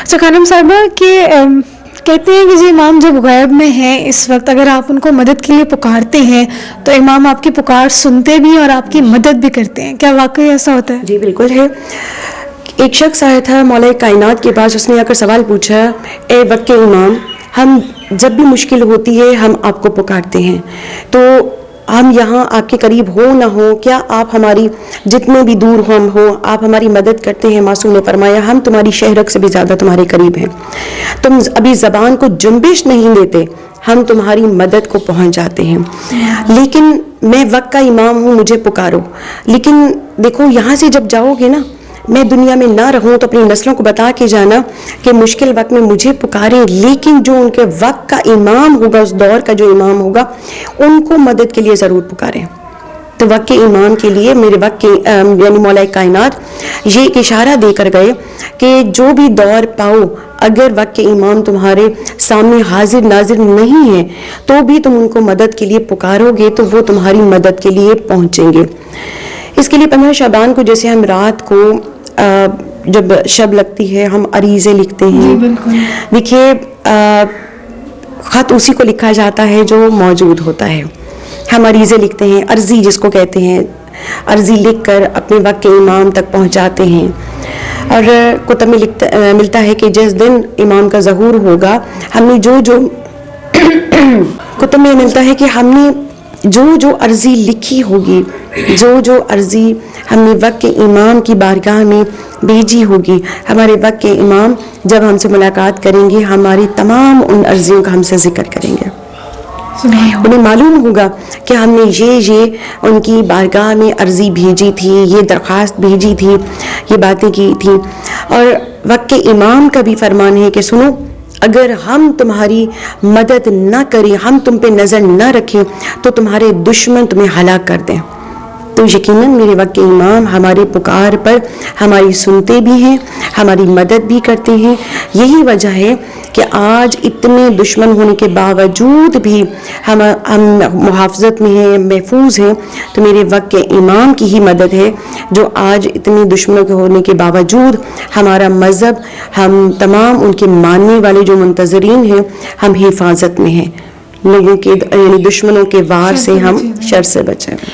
اچھا خانم صاحبہ کہ کہتے ہیں کہ جی امام جب غیب میں ہیں اس وقت اگر آپ ان کو مدد کے لیے پکارتے ہیں تو امام آپ کی پکار سنتے بھی ہیں اور آپ کی مدد بھی کرتے ہیں، کیا واقعی ایسا ہوتا ہے؟ جی بالکل ہے. ایک شخص آیا تھا مولا کائنات کے پاس، اس نے آ کر سوال پوچھا، اے وقت امام، ہم جب بھی مشکل ہوتی ہے ہم آپ کو پکارتے ہیں، تو ہم یہاں آپ کے قریب ہو نہ ہو، کیا آپ ہماری جتنے بھی دور ہم ہوں آپ ہماری مدد کرتے ہیں؟ معصوم نے فرمایا، ہم تمہاری شہرک سے بھی زیادہ تمہارے قریب ہیں، تم ابھی زبان کو جنبش نہیں دیتے، ہم تمہاری مدد کو پہنچ جاتے ہیں، لیکن میں وقت کا امام ہوں، مجھے پکارو. لیکن دیکھو یہاں سے جب جاؤ گے نا، میں دنیا میں نہ رہوں تو اپنی نسلوں کو بتا کے جانا کہ مشکل وقت میں مجھے پکاریں، لیکن جو ان کے وقت کا امام ہوگا، اس دور کا جو امام ہوگا، ان کو مدد کے لیے ضرور پکاریں. تو وقت کے امام کے لیے میرے وقت کے یعنی مولا کائنات یہ ایک اشارہ دے کر گئے کہ جو بھی دور پاؤ، اگر وقت کے امام تمہارے سامنے حاضر ناظر نہیں ہیں تو بھی تم ان کو مدد کے لیے پکارو گے تو وہ تمہاری مدد کے لیے پہنچیں گے. اس کے لیے 15 شعبان کو جیسے ہم رات کو جب شب لگتی ہے ہم عریضے لکھتے ہیں. دیکھیے خط اسی کو لکھا جاتا ہے جو موجود ہوتا ہے. ہم عریضے لکھتے ہیں، عرضی جس کو کہتے ہیں، عرضی لکھ کر اپنے وقت کے امام تک پہنچاتے ہیں. اور کتب میں ملتا ہے کہ جس دن امام کا ظہور ہوگا، ہم نے جو کتب میں ملتا ہے کہ ہم نے جو عرضی لکھی ہوگی، جو عرضی ہم نے وقت کے امام کی بارگاہ میں بھیجی ہوگی، ہمارے وقت کے امام جب ہم سے ملاقات کریں گے ہماری تمام ان عرضیوں کا ہم سے ذکر کریں گے. انہیں معلوم ہوگا کہ ہم نے یہ ان کی بارگاہ میں عرضی بھیجی تھی، یہ درخواست بھیجی تھی، یہ باتیں کی تھی. اور وقت کے امام کا بھی فرمان ہے کہ سنو، اگر ہم تمہاری مدد نہ کریں، ہم تم پہ نظر نہ رکھیں تو تمہارے دشمن تمہیں ہلاک کر دیں. تو یقیناً میرے وقت کے امام ہمارے پکار پر ہماری سنتے بھی ہیں، ہماری مدد بھی کرتے ہیں. یہی وجہ ہے کہ آج اتنے دشمن ہونے کے باوجود بھی ہم محافظت میں ہیں، محفوظ ہیں. تو میرے وقت کے امام کی ہی مدد ہے جو آج اتنے دشمنوں کے ہونے کے باوجود ہمارا مذہب، ہم تمام ان کے ماننے والے جو منتظرین ہیں، ہم حفاظت میں ہیں، لوگوں کے یعنی دشمنوں کے وار سے ہم شر سے بچیں.